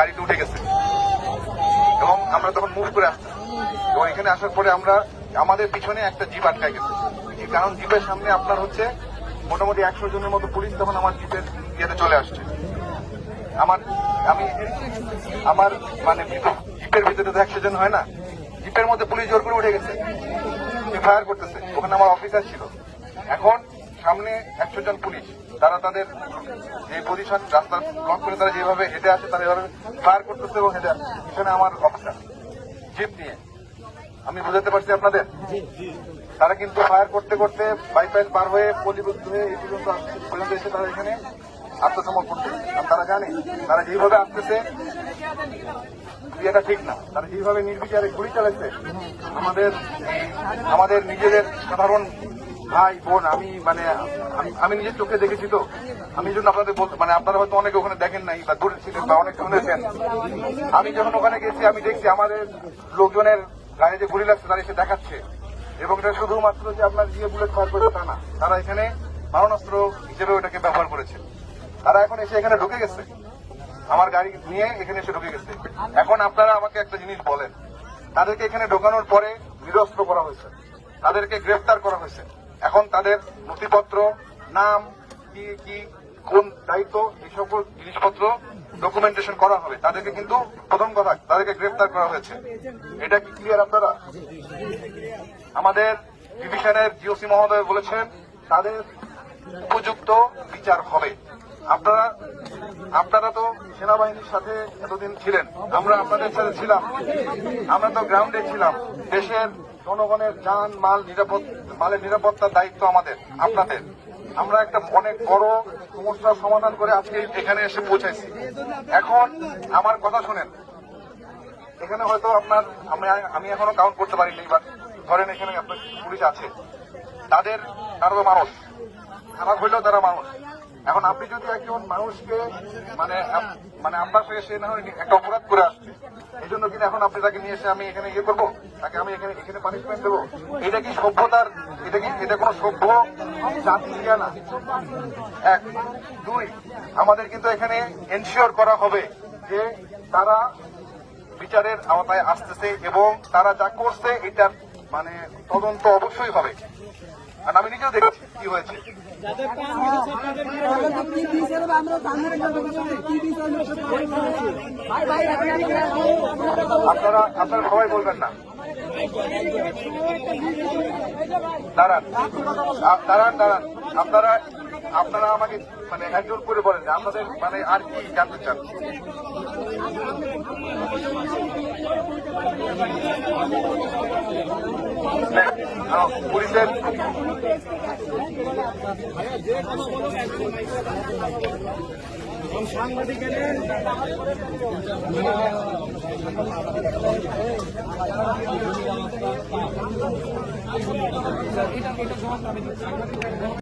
গাড়িতে উঠে গেছে এবং আমরা তখন মুভ করে আসছি এবং এখানে আসার পরে আমরা আমাদের পিছনে একটা জিপ আটকায় গেছে। কারণ জিপের সামনে আপনার হচ্ছে মোটামুটি 100 জনের মতো পুলিশ তখন আমার জিপের ইয়েতে চলে আসছে। আমার মানে জিপের ভিতরে তো 100 জন হয় না, জিপের মধ্যে পুলিশ জোর করে উঠে গেছে, ফায়ার করতেছে। ওখানে আমার অফিসার ছিল। এখন সামনে 100 জন পুলিশ, তারা তাদের যে পজিশন রাস্তা ব্লক করে তারা যেভাবে হেঁটে আসে তারা এভাবে ফায়ার করতেছে এবং হেঁটে আসছে। এখানে আমার অফিসার জিপ নিয়ে, আমি বুঝাতে পারছি আপনাদের। তারা কিন্তু ফায়ার করতে করতে বাইপাস পার হয়ে পল্লীবদ্ধ হয়ে এই পর্যন্ত এসে তারা এখানে আত্মসমর্পণ করছে। তারা জানে তারা যেভাবে আসতেছে এটা ঠিক না। তারা যেভাবে নির্বিচারে গুলি চালাচ্ছে আমাদের নিজেদের সাধারণ ভাই বোন, আমি নিজের চোখে দেখেছি। তো আমি জন্য আপনাদের আপনারা হয়তো অনেকে ওখানে দেখেন নাই বা দূরে ছিলেন বা অনেক শুনেছেন। আমি যখন ওখানে গেছি আমি দেখছি আমাদের লোকজনের গায়ে যে গুলি লাগছে তারা এসে দেখাচ্ছে এবং এটা শুধুমাত্র যে আপনার দিয়ে বুলেট ফায়ার করেছে তা না, তারা এখানে মারণাস্ত্র হিসেবে ওটাকে ব্যবহার করেছে। তারা এখন এসে এখানে ঢুকে গেছে, আমার গাড়ি নিয়ে এখানে এসে ঢুকে গেছে। এখন আপনারা আমাকে একটা জিনিস বলেন, তাদেরকে এখানে ঢোকানোর পরে নিরস্ত্র করা হয়েছে, তাদেরকে গ্রেফতার করা হয়েছে। এখন তাদের নথিপত্র, নাম, কি কোন দায়িত্ব, এই সকল জিনিসপত্র ডকুমেন্টেশন করা হবে। তাদেরকে কিন্তু প্রথম কথা তাদেরকে গ্রেফতার করা হয়েছে। এটা কি ক্লিয়ার আপনারা? আমাদের ডিভিশনের জিওসি মহোদয় বলেছেন তাদের উপযুক্ত বিচার হবে। আপনারা তো সেনাবাহিনীর সাথে এতদিন ছিলেন, আমরা আপনাদের সাথে ছিলাম, আমরা তো গ্রাউন্ডে ছিলাম। দেশের জনগণের যান মালের নিরাপত্তার দায়িত্ব আমাদের, আপনাদের। আমরা একটা অনেক বড় সমস্যার সমাধান করে আজকে এখানে এসে পৌঁছাইছি। এখন আমার কথা শোনেন, এখানে হয়তো আমি এখনো কাউন্ট করতে পারিনি, বাট ধরেন এখানে আপনার পুলিশ আছে, তারা তো মানুষ, খারাপ হইলেও তারা মানুষ। এখন আপনি যদি একজন মানুষকে আপনার সঙ্গে সে না হয় একটা অপরাধ করে আসছে, এই জন্য কিনা এখন আপনি তাকে নিয়ে এসে আমি এখানে ইয়ে করবো, তাকে আমি এখানে পানিশমেন্ট দেবো? এটা কি সভ্যতার? এটা কোনো সভ্য জাতি না। 1, 2, আমাদের কিন্তু এখানে এনশিওর করা হবে যে তারা বিচারের আওতায় আসতেছে এবং তারা যা করছে এটার তদন্ত অবশ্যই হবে। আর আমি নিজেও দেখেছি কি হয়েছে। আপনারা সবাই বলবেন না, দাঁড়ান। আপনারা আমাকে একজন করে বলেন যে আপনাদের আর কি জানতে চান। পুলিশের সাংবাদিক